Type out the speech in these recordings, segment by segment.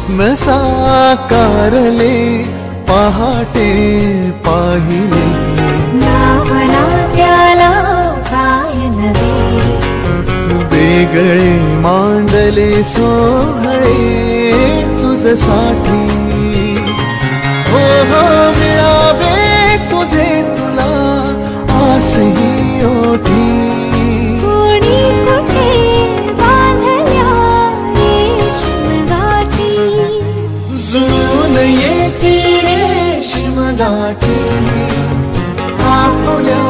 स्वप्न साकारले पहाटे पाहिले नावला त्याला काय नवे वेगळे मांडले सोहळे तुझसाठी हो हो मिळावे तुझे तुला आसही ओठी कोणी कुठे बांधल्या रेशीम गाठी जुळून येती रेशीम गाठी आपुल्या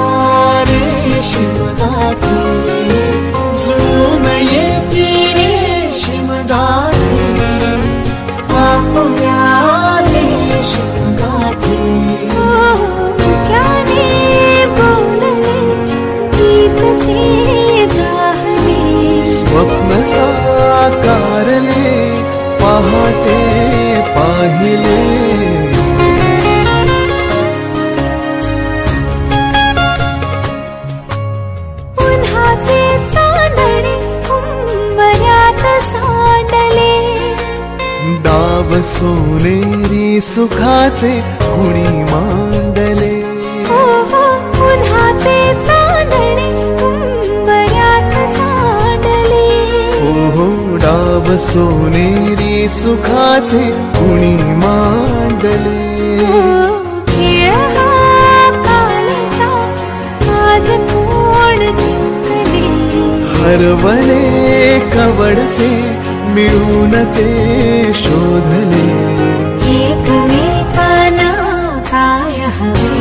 रेशीम गाठी जुळून येती रेशीम गाठी आपुल्या रेशीम गाठी मुक्याने बोलले गीत ते जाहले स्वप्न साकारले पहाटे पाहिले उन्हाचे चांदणे उंबऱ्यात सांडले डाव सोनेरी सुखाचे कुणी मांडले उन्हाचे चांदणे उंबऱ्यात सांडले हो डाव सोनेरी सुखाचे कुणी मांडले खेळ हा कालचा आज कोण जिंकले हरवले कवडसे मिळून ते शोधले एकमेकांना काय हवे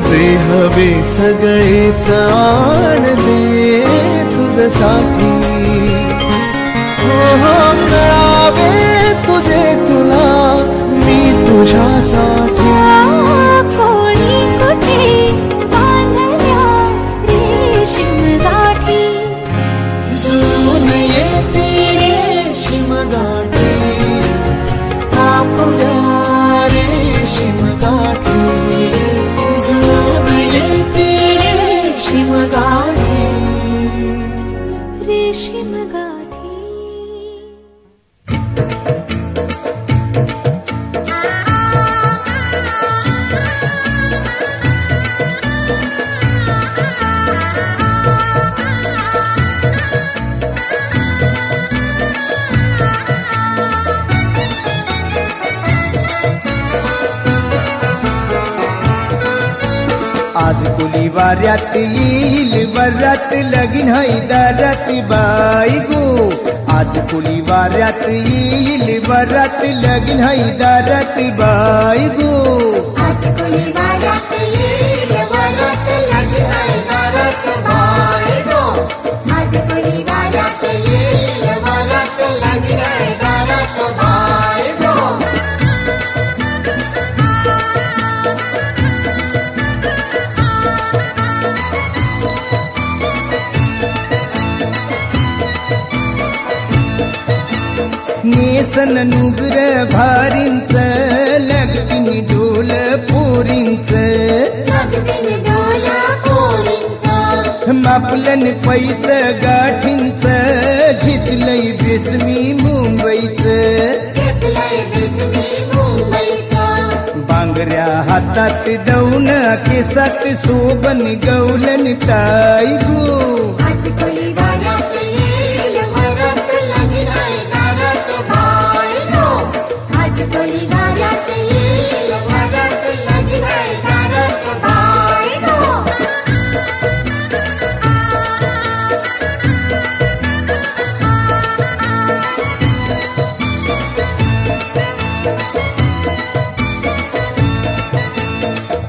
जे हवे सगळेच आणले तुझसाठी हो हो कळावे तुझे तुला मी तुझ्यासाठी कोणी कुठे बांधल्या रेशीम गाठी जुळून येते रेशीम गाठी आपुल्या रेशीम गाठी जुळून येते रेशीम गाठी रेशीम गाठी आज कुली वाऱ्यात येईल वरात लगीन है दारात बाई गो आज कुली वाऱ्यात येईल वरात लगीन है दारात बाई गो आज कुली वाऱ्यात येईल वरात लगीन है दारात बाई गो आज कुली वाऱ्यात येईल वरात लगीन है दारात बाई गो नेसन नुगर भारींच लगतीन ढोल पोरींच लगतीन ढोल पोरींच मापलन पैस गाठींच झितलंय बेसमी मुंबईच घेतलंय बेसमी मुंबईचं बांगऱ्या हातात दौन केसात सोबन गौलन ताई गो आज कुली वाऱ्यात येईल वरात लगीन है दारात बाई गो आज कुली वाऱ्यात येईल वरात लगीन है दारात बाई गो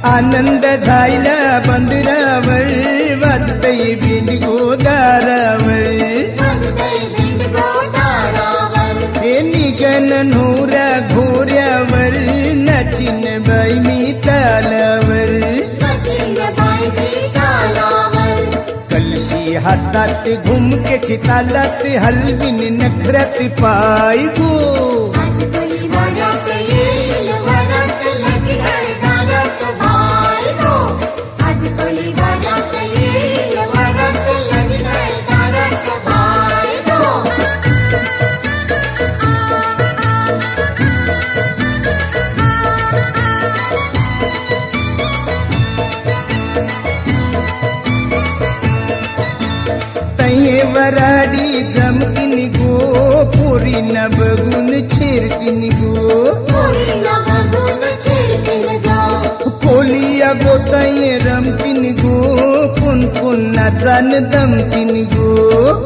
आनंद झायला बंदरावर वाजतय बिंडगो दारावर हे निघन नोरा घोऱ्यावर नचिन बाई मी तालावर कलशी हातात घुमकेची तालात हलवीन नखऱ्यात पाय गो वराडी जमतीन गो पोरी न बघून छिरतीन गो पोरीला बघून चिडतील गो कोलिया गोताई रमतीन गो कोण कोण नाचान दमतीन गो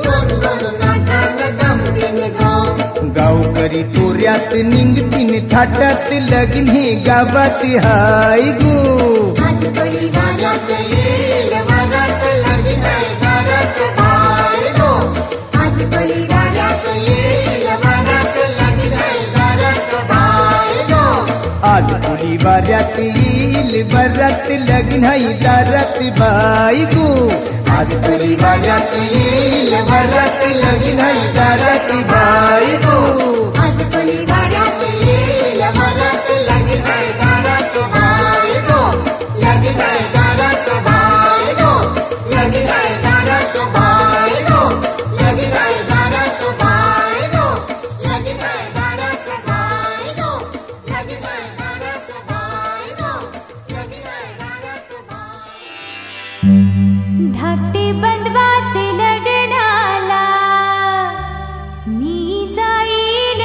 कोण कोण नाचान जमतील गो गावकरी तोऱ्यात निघतीन थाटात लगीन हे गावात हाय गो आज कोणी वाऱ्यात येईल वरात लगीन आहे दारात बाय गो आज कोणी वाऱ्यात येईल वरात लगीन आहे दारात बाय गो आज कोली वाऱ्यात येईल वरात लगीन हाय दारात बाय गो आज कोली वाऱ्यात येईल वरात लगीन हाय दारात बाय गो आज कोणी वाऱ्यात येईल वरात लगीन आहे दारात बाय गो लगीन आहे दारात बाय गो लगीन आहे दारात बाय गो लगीन आहे दारात बाय गो लगीन आहे दारात बाय गो लगीन आहे दारात बाय गो लगीन आहे दारात बाय धाकटे बंधवाचे लग्नाला मी जाईल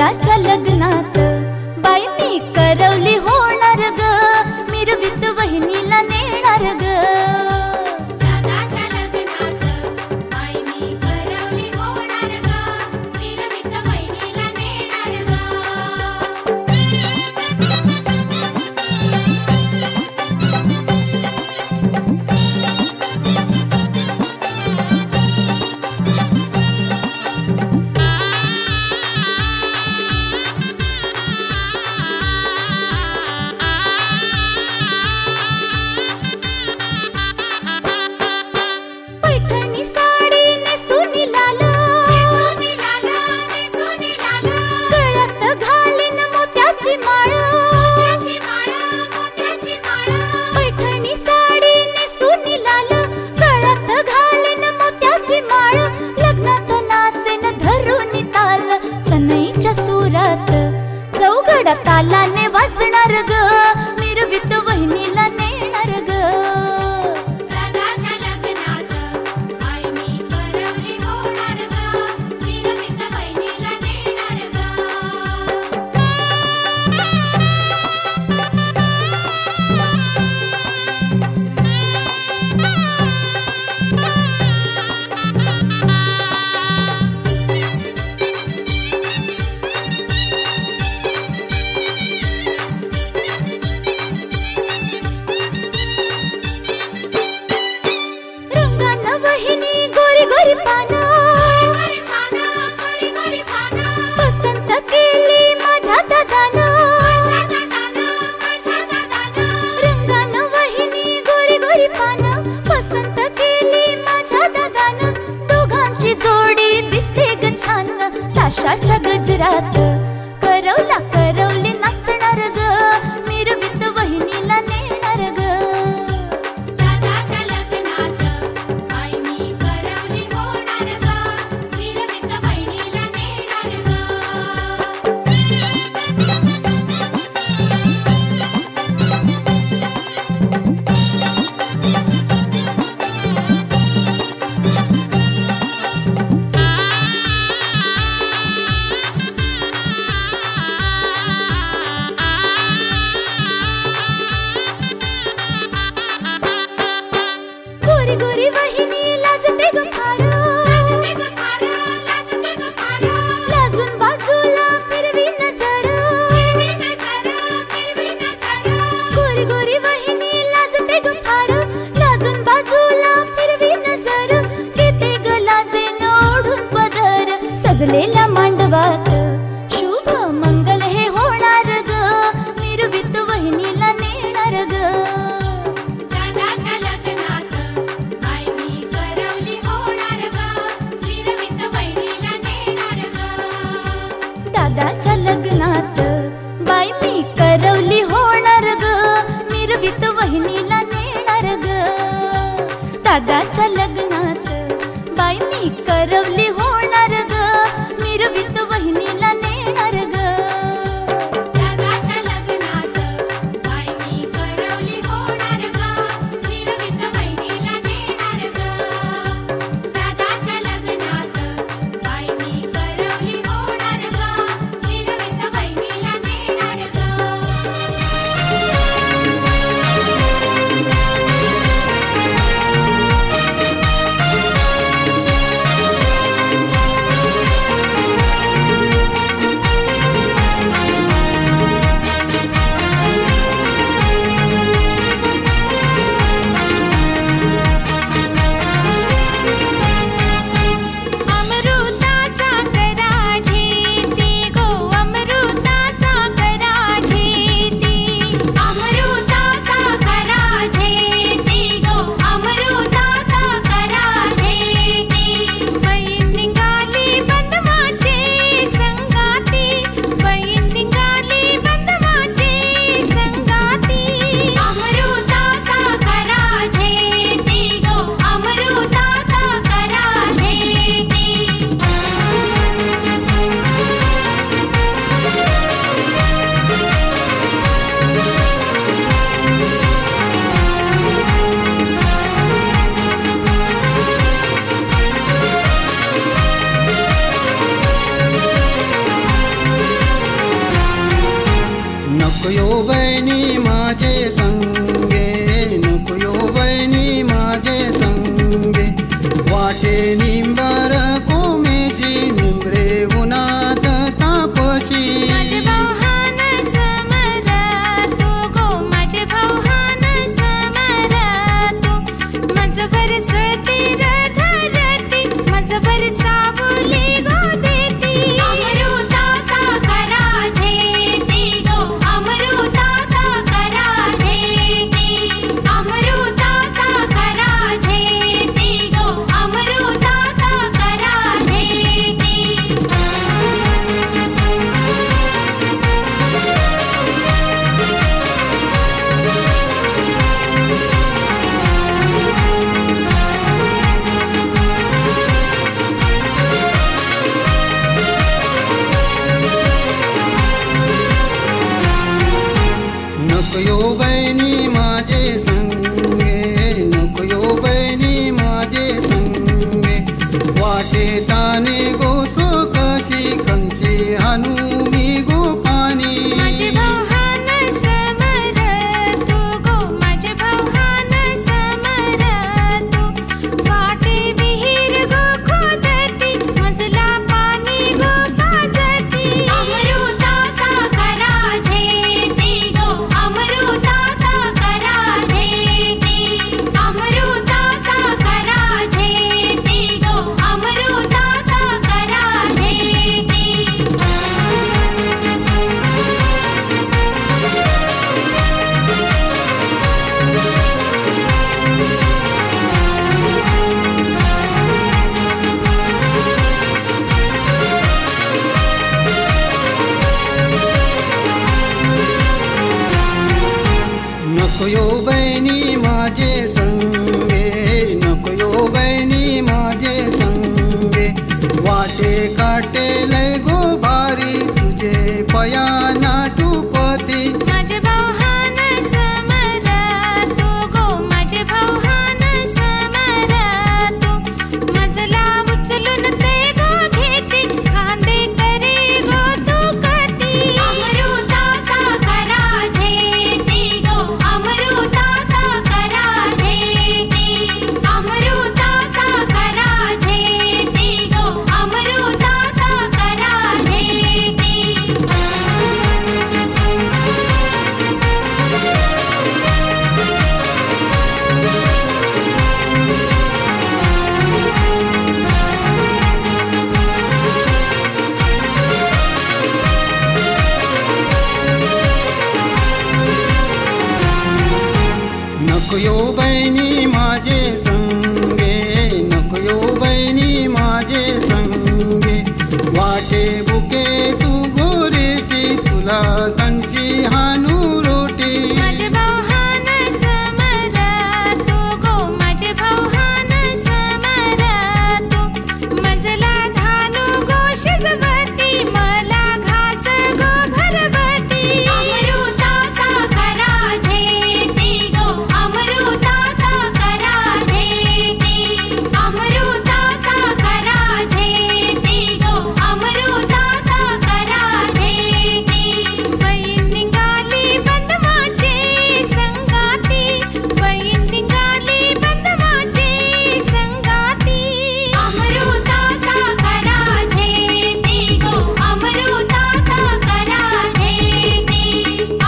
दादाच्या लग्नात बाई मी करवली होणार ग, मिरवीत वहिनीला नेणार ग. तालाने वाजणार ग, मिरवीत वहिनीला नेणार ग. दादाच्या लग्नात बाई मी करवली होणार ग, मिरवीत वहिनीला नेणार पसंत केली माझ्या दादानं, रंगानं वहिनी गोरी गोरी पानं. पसंत केली माझ्या दादानं, दोघांची जोडी दिसते ग छान. ताशाच्या गजरात करवला करवली नाचणार ग, मिरवीत वहिनीला नेणार ग. सजलेल्या मांडवात शुभ मंगल हे होणार ग, मिरवीत वहिनीला नेणार ग. दादाच्या लग्नात बाई मी करवली होणार ग, मिरवीत वहिनीला नेणार ग. दादाच्या लग्नात बाई मी करवली होणार ग, मिरवीत वहिनीला नेणार ग. दादाच्या लग्नात बाई मी करवली होणार ग, मिरवीत वहिनीला नेणार ग. दादाच्या लग्नात बाई मी करवली होणार ग, मिरवीत वहिनीला नेणार ग. दादाच्या लग्नात बाई मी करवली होणार ग, मिरवीत वहिनीला नेणार ग. यो बहिणी माझे संगे, नको यो बहिणी माझे संगे. वाटे बुके तू गोरेशी, तुला कंशी हानू रोटी. माझे भाऊ हान समरा तू गो, माझे भाऊ हान समरा तू. मजला धानू गो शिजवती, मला घास गो भरवती. अमृताचा करा झेती गो, अमृताचा करा झेती. अमृताचा करा झेती गो, अमृताचा करा झेती. बहीण निघाली बंधवाचे संगाती, बहीण निघाली बंधवाचे संगाती. अमृताचा करा झेती गो, अमृताचा करा झेती.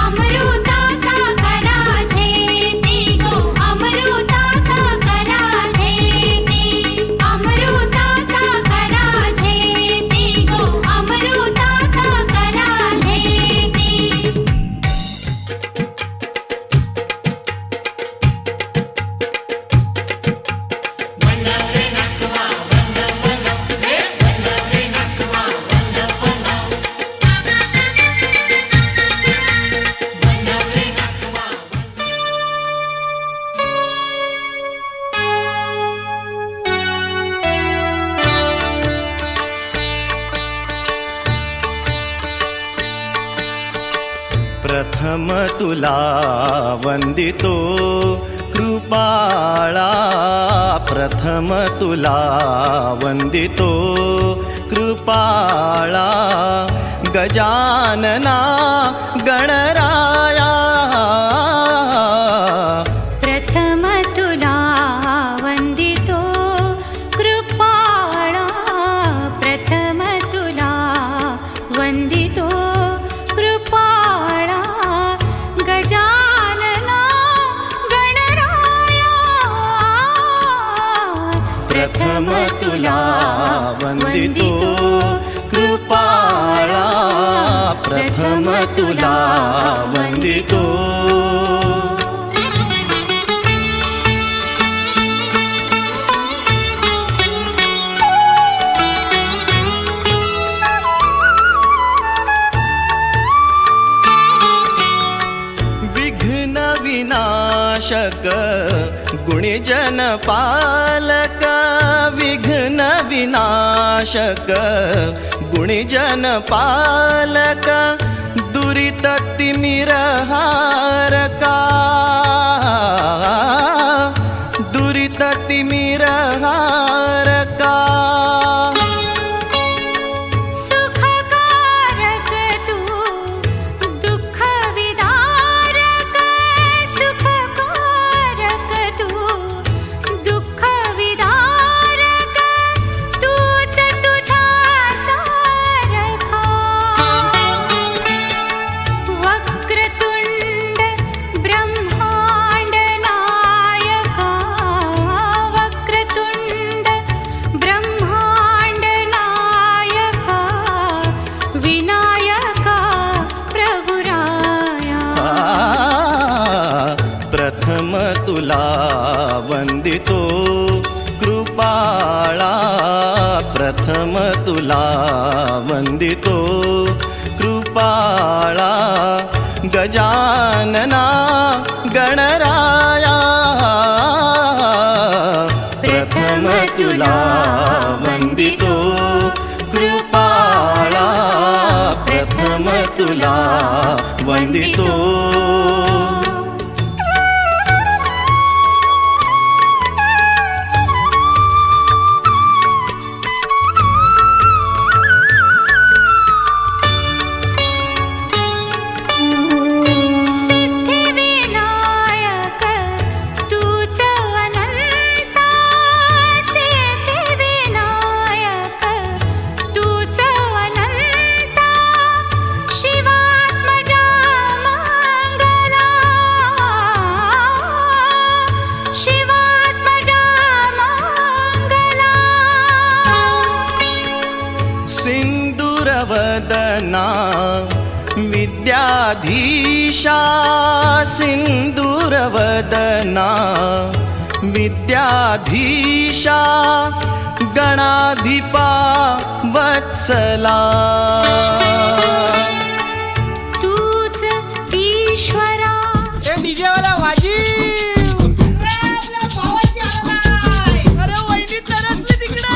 अमृताचा करा झेती गो, अमृताचा करा झेती. अमृताचा करा झेती गो, अमृताचा करा झेती. प्रथम तुला वंदितो कृपाळा, प्रथम तुला वंदितो कृपाळा. गजानना गणराया, प्रथम तुला वंदितो कृपाळा, प्रथम तुला वंदितो कृपाळा. गजानना गणराया, प्रथम तुला वंदितो कृपाळा, प्रथम तुला वंदितो. विघ्न विनाशक गुणीजन पालक, विघ्न विनाशक गुणीजन पालक. दुरित तिमिरहारका, दुरित तिमिरहारका. सुखकारक तू दुःख विदारक, सुखकारक तू दुःख विदारक. तूच तुझ्या सारखा. वक्रतुंड ब्रह्मांड नायका, वक्रतुंड ब्रह्मांड नायका. विनायका प्रभुराया. प्रथम तुला वंदितो कृपाळा, प्रथम तुला वंदितो कृपाळा. गजानना गणराया, प्रथम तुला वंदितो कृपाळा, प्रथम तुला वंदितो. सिद्धिविनायक तूच अनंता, सिद्धिविनायक तूच अनंता. शिवात्मजा मंगला, शिवात्मजा मंगला. सिंदूरवदना विद्याधीशा सिंदूरवदना विद्याधीशा गणाधिपा वत्सला तूच ईश्वरा डीजे वाला वाजी अरे वहिनी तरसली तिकडं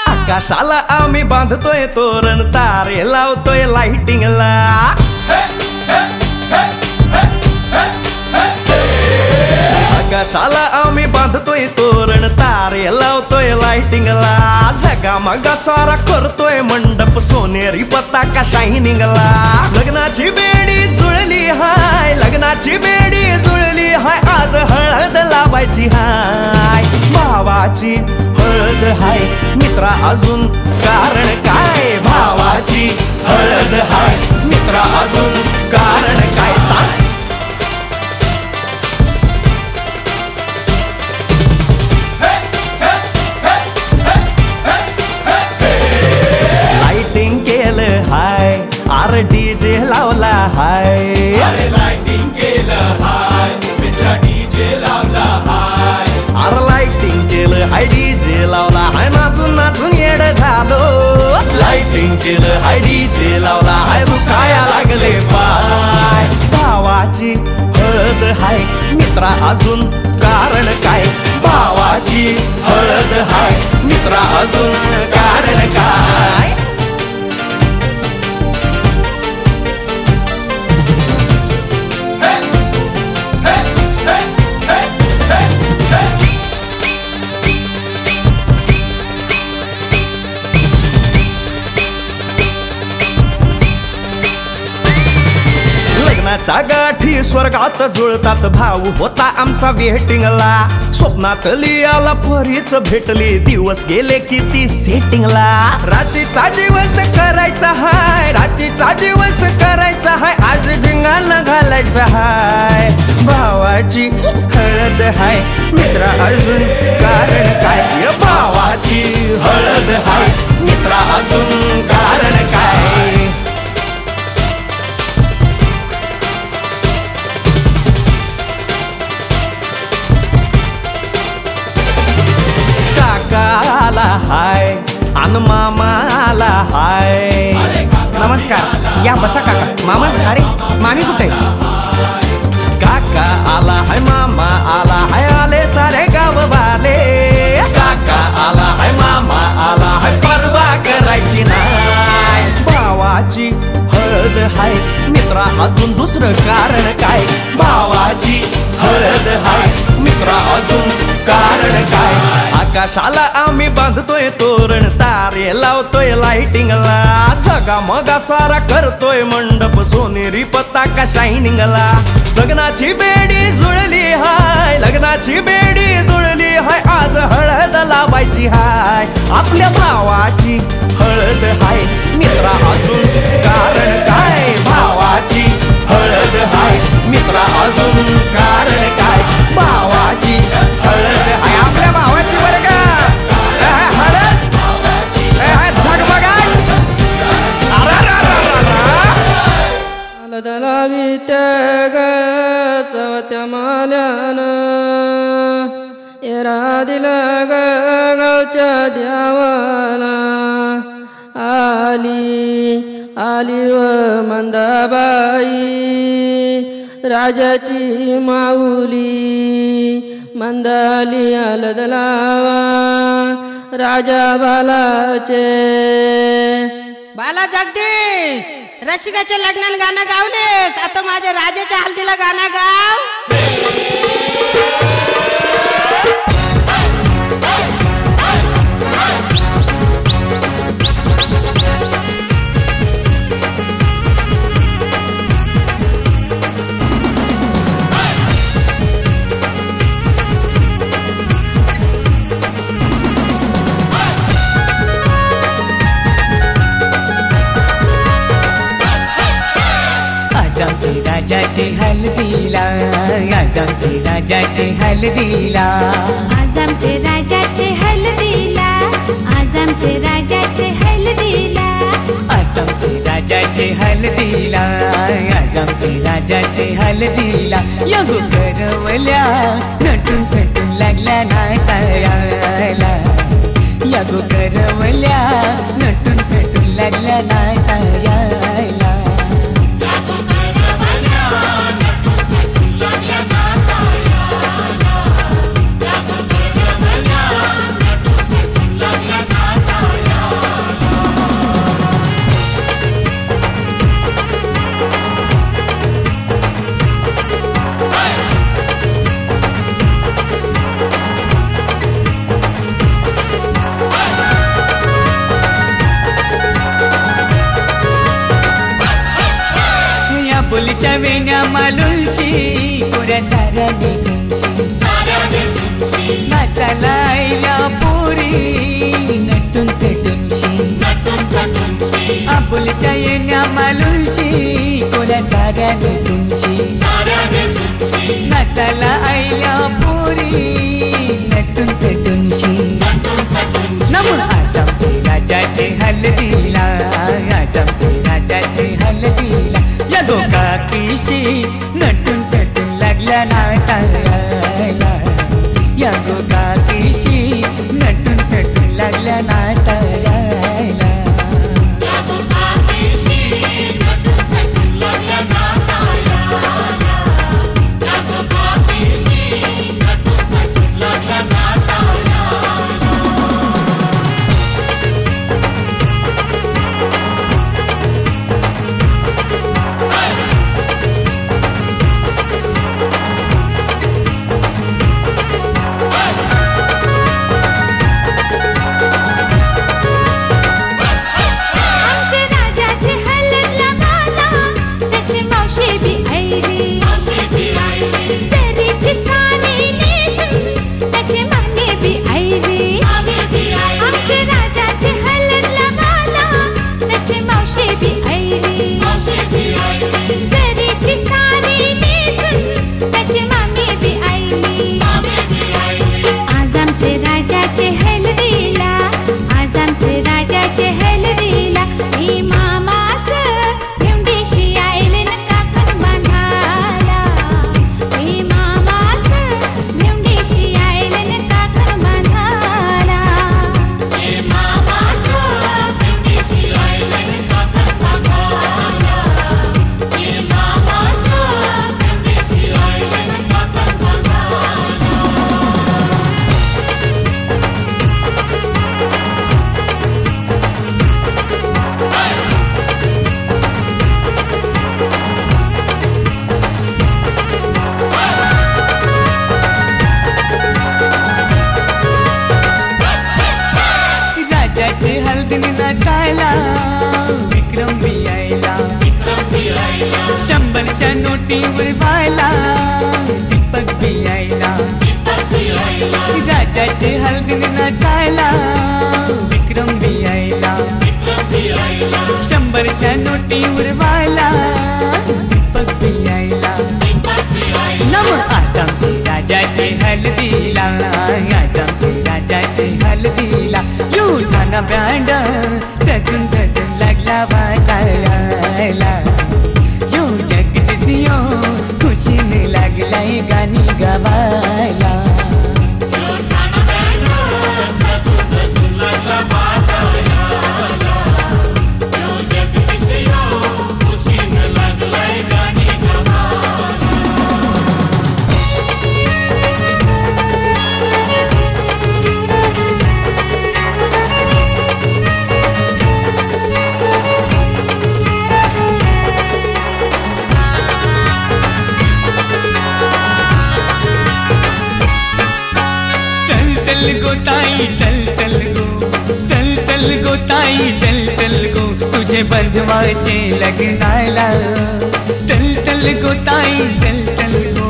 आकाशाला आम्ही बांधतोय तोरण तारे लावतोय लाइटिंगला आकाशाला आम्ही बांधतोय तोरण तारे लावतोय लाइटिंगला झगामगा सारा करतोय मंडप सोनेरी पताका शायनिंगला लग्नाची बेडी जुळली हाय लग्नाची बेडी जुळली हाय आज हळद लावायची हाय भावाची हळद हाय मित्रा अजून कारण काय भावाची हळद हाय मित्रा अजून कारण काय सांग लाइटिंग केलं हाय आर डीजे लावला हाय लाइटिंग केलं हाय मित्रा डीजे लावला हाय अरे लाइटिंग केलं हाय डीजे लावला हाय नाचून नाचून येड झालो लाइटिंग केलं हाय डीजे लावला हाय दुखाया लागले पाय भावाची हळद हाय मित्रा अजून कारण काय भावाची हळद हाय मित्रा अजून कारण काय लग्नाच्या गाठी स्वर्गात जुळतात भाऊ होता आमचा वेटिंगला स्वप्नात लियाला परीच भेटली दिवस गेले किती सेटिंगला रात्रीचा दिवस करायचा हाय रात्रीचा दिवस करायचा हाय आज धिंगाण घालायचा हाय भावाची हळद हाय मित्रा अजून कारण काय भावाची हळद हाय मित्रा अजून कारण काय काकाला हाय अन मामाला हाय नमस्कार या बसा काका मामा अरे मामी कुठे काका आला हाय मामा आला हाय आले सारे गाव वाले काका आला हाय मामा आला हाय परवा करायची नाय भावाची हळद हाय मित्रा अजून दुसरं कारण काय भावाची हळद हाय मित्रा अजून कारण काय आकाशाला आम्ही बांधतोय तोरण तारे लावतोय लाइटिंगला झगामगा सारा करतोय मंडप सोनेरी पताका शायनिंगला लग्नाची बेडी जुळली हाय लग्नाची बेडी जुळली हाय आज हळद लावायची हाय आपल्या भावाची हळद हाय मित्रा अजून कारण काय भावाची हळद हाय मित्रा अजून कारण काय भावाची हळद हाय आपल्या भावाची बरं का हळद झगमगाट दलावी त्या सवत्या माल्यानं येरा दिला गावच्या द्यावाला आली आली व मंदाबाई राजाची माऊली मंदाली आलद लावा राजा बालाचे बाला जगदीश रसिकाच्या लग्नात गाणं गावलेस आता माझ्या राजाच्या हल्दीला गाणं गाव राजाचे हल्दीला, आज आमचे राजाचे हल्दीला, आज आमचे राजाचे हल्दीला, आज आमचे राजाचे हल्दीला, आज आमचे राजाचे हल्दीला, आज आमचे राजाचे हल्दीला. यगो करवल्या नटून थटून लागल्या नाचायला, यगो करवल्या नटून थटून लागल्या नाचायला. बोलीच्या वेण्या मालुशी कोऱ्या साऱ्या दिसूनशी, नाचायला आईल्या पोरी नटून थटूनशी, बोलीच्या येण्या मालुशी कोऱ्या साऱ्या दिसूनशी, नाचायला आईल्या पोरी नटून थटूनशी. नमून आज आमचे राजाचे हल्दीला, आज आमचे राजाचे हल्दीला, यगो काकीशी नटून थटून लागल्या नाचायला, यगो काकीशी नटून थटून लागल्या नाचायला. विक्रम भी आयला, शंभरच्या नोटीवर व्हायला दीपक भी आयला, राजाचे हलगीन नाचायला विक्रम भी आयला, शंभरच्या नोटीवर व्हायला दीपक भी आयला. नम आज आमचे राजाचे हल्दीला, आज आमचे राजाचे हल्दीला, युठाना बँड सजून सजून लागला वाजायला, यो जगदीसियो खुशीने लागलाय गाणी गावायला. चल गो ताई चल चल गो, चल चल गो ताई चल चल गो, तुझे बंधवाचे लग्नाला. चल चल गो ताई चल चल गो,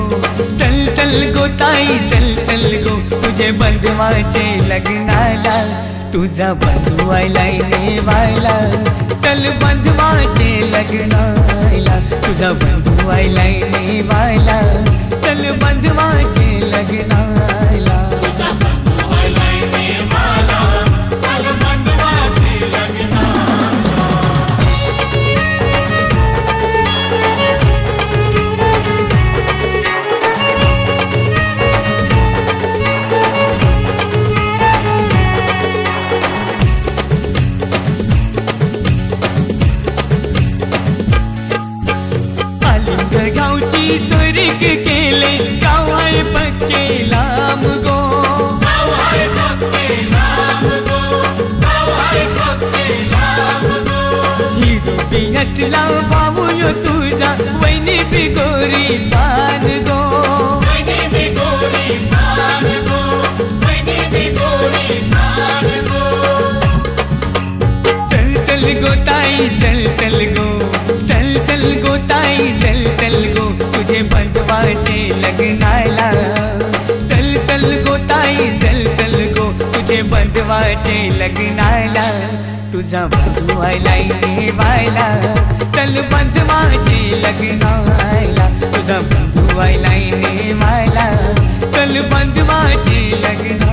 चल चल गो ताई चल चल गो, तुझे बंधवाचे लग्नाला. तुझा बंधू आयलाय नेवायला चल बंधवाचे लग्नाला तुझा बंधू आयलाय नेवायला चल बंधवाचे लग्नाला स्वर्ग केले गाव आहे पक्के लांब गो हिरवी हसला भाऊ तुझा वैनी बिगोरी तान गो चल चल गो ताई चल चल गो चल चल गो ताई चल चल गो तुझे बंधवाचे लग्नाला चल चल गो ताई चल चल गो तुझे बंधवाचे लग्नाला तुझा बंधू आयलाय नेवायला चल बंधवाचे लग्नाला तुझा बंधू आयलाय नेवायला चल बंधवाचे लग्नाला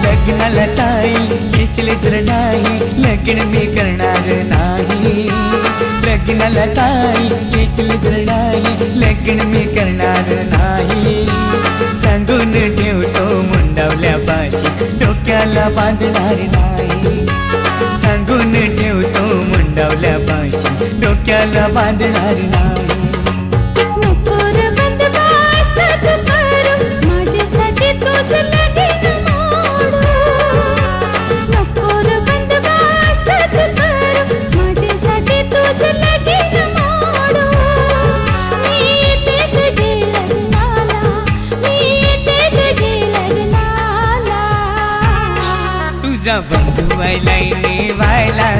लग्नाला ताई येशील तर नाही लग्न मी करणार नाही लग्नाला ताई येशील तर नाही लग्न मी करणार नाही सांगून ठेवतो मुंडावल्या पाशी डोक्याला बांधणार नाही सांगून ठेवतो मुंडावल्या पाशी डोक्याला बांधणार नाही माझ्यासाठी तुझ लगीन माझ्यासाठी तुझ लगीन मोडू मी येते तुझे लग्नाला मी येते तुझे लग्नाला तुझा बंधू आयलाय नेवायला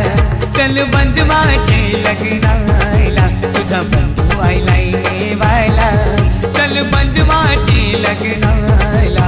चल बंधवाचे लग्नाला तुझा बंधू आयलाय नेवायला चल बंधवाचे लग्नाला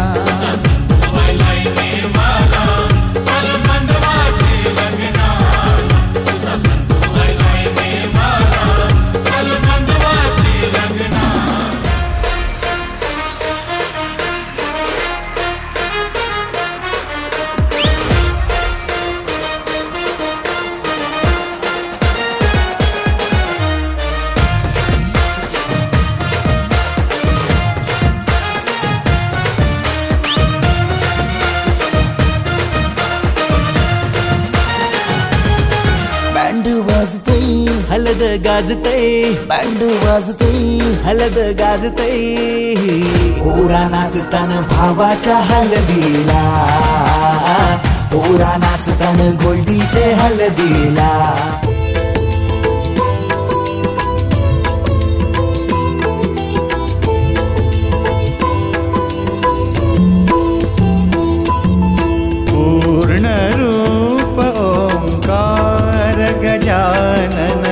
हलद गाजतय बँड वाजतय हलद गाजतय पोरा नाचताना भावाच्या हलदीला पोरा नाचताना गोल्डीचे हलदीला पूर्ण रूप ओंकार गजानन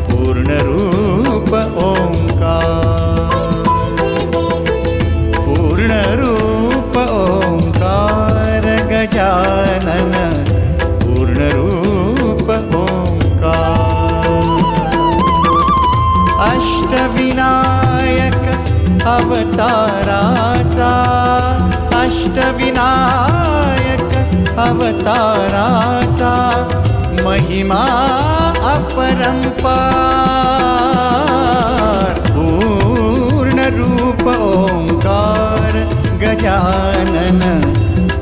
पूर्ण रूप ओंकार पूर्ण रूप ओंकार गजानन पूर्ण रूप ओंकार अष्टविनायक अवताराचा अष्टविनायक अवताराचा महिमा अपरंपार पूर्ण रूप ओंकार गजानन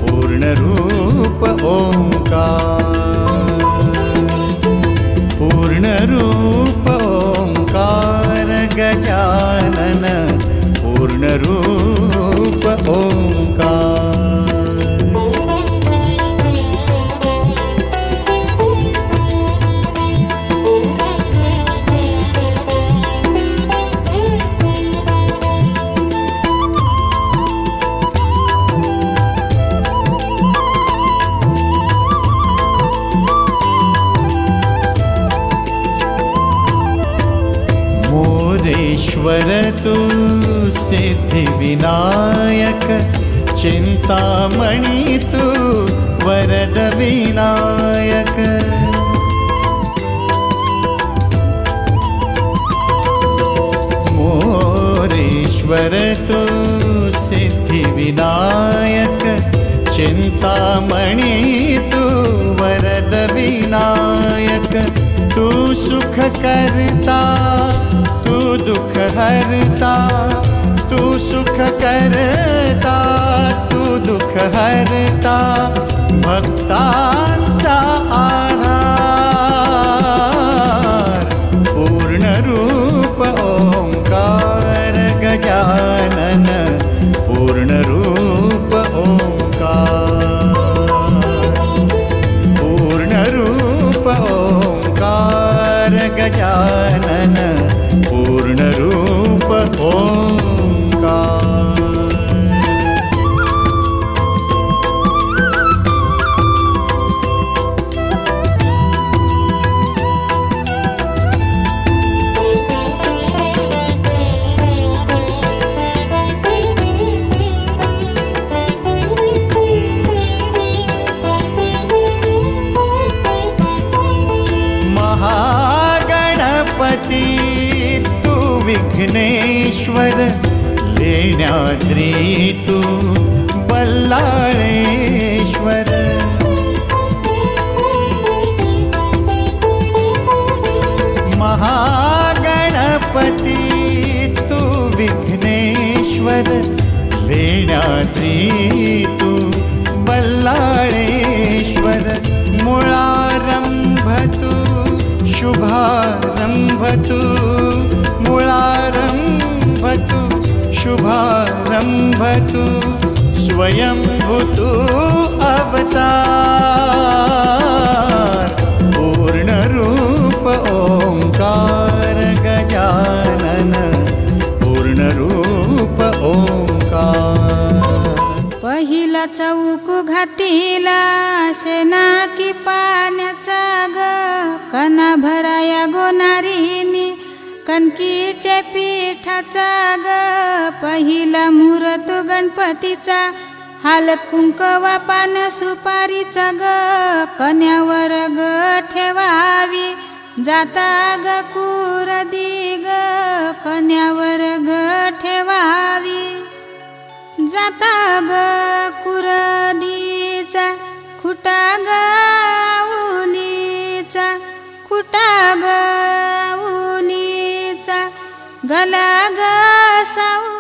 पूर्ण रूप ओंकार पूर्ण रूप ओंकार गजानन पूर्ण रूप ओंकार सिद्धिविनायक चिंतामणि तू वरद विनायक मोरेश्वर तू सिद्धिविनायक चिंतामणि तू वरद विनायक तू सुख करता तू दुख हरता तू सुख करता तू दुख हरता भक्तांचा आधार पूर्ण रूप ओंकार गजानन पूर्ण रूप ओंकार पूर्ण रूप ओंकार गजानन पूर्ण रूप ओंकार महागणपती तू विघ्नेश्वर लेण्याद्री तू बल्लाळेश्वर महागणपती तू विघ्नेश्वर लेण्याद्री तू बल्लाळेश्वर मुळारंभ तू शुभारंभ तू मुळारंभ तू शुभारंभ तू स्वयंभू तू अवतार पूर्ण रूप ओंकार गजानन पूर्ण रूप ओंकार पहिला चौक घातीला शेना की पाण्याचा ग कना भराया गोनारीनी कणकीचे पिठाचा ग पहिला मुहूर्त गणपतीचा हालत कुंकवा पान सुपारीचा ग कन्यावर ग ठेवावी जाता ग कुरदी ग कन्यावर ग ठेवावी जाता ग कुरदीचा खुटा ग उनीचा खुटा ग उनीचा गला ग साऊ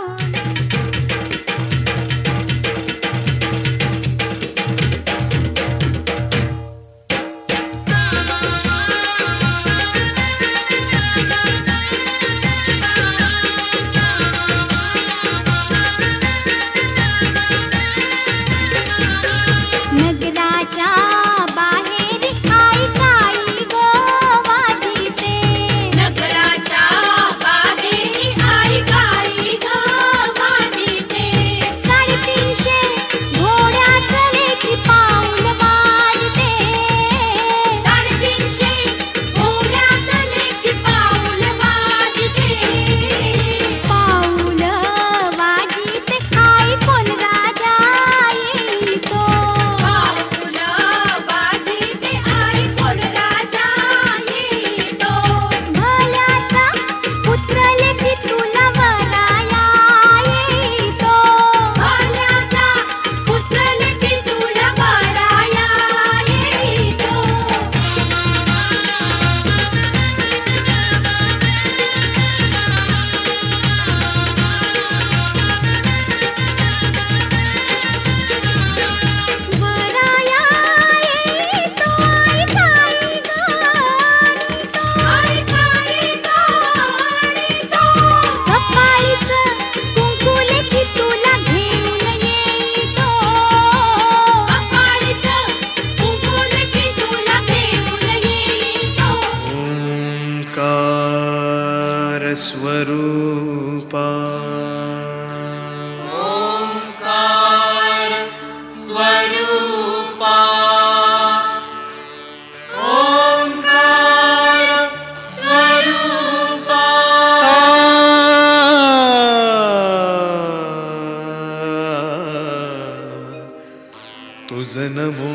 तुझ नमो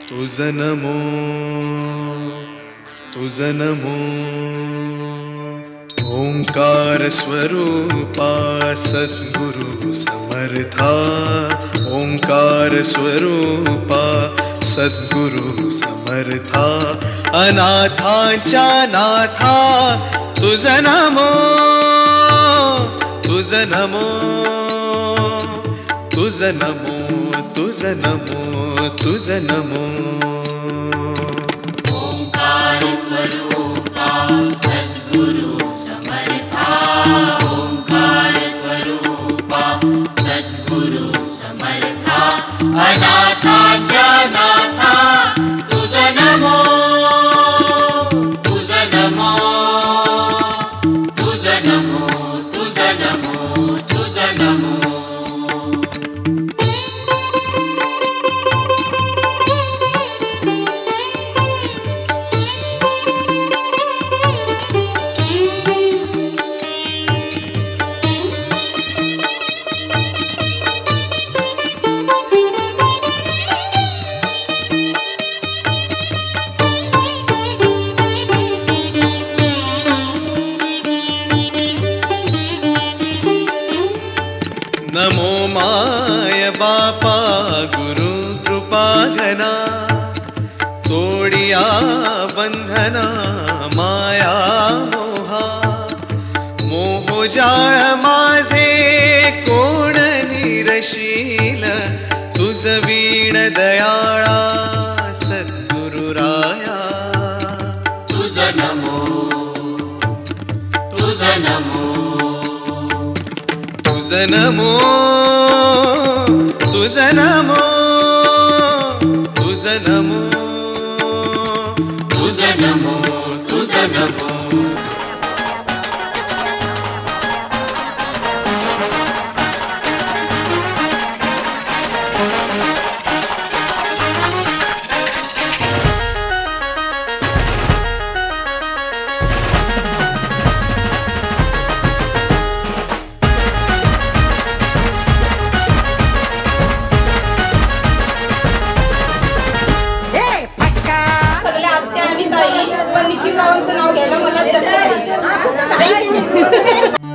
तुझ नमो तुझ नमो ओंकार स्वरूपा सद्गुरु समर्था ओंकार स्वरूपा सद्गुरु समर्था अनाथांच्या नाथा तुझ नमो तुझ नमो तुझ नमो तुझ नमो तुझ नमो ओंकार स्वरूपा सद्गुरु समर्था ओंकार स्वरूपा सद्गुरु समर्था अनाथांच्या नाथा तुझ नमो तुझ नमो तुझ नमो तुझ नमो तुझ नमो नमो माय बापा गुरु कृपा घना तोडिया बंधना माया मोहा मोहजाळ माझे कोण निरशील तुझ वीण दयाळा सद्गुरु राया तुझ नमो तुझ नमो तुझ नमो तुझ नमो तुझ नमो तुझ नमो तुझ नमो सगळ्या आत्या आणि ताई पण निखिल रावांचं नाव घ्यायला मला जास्त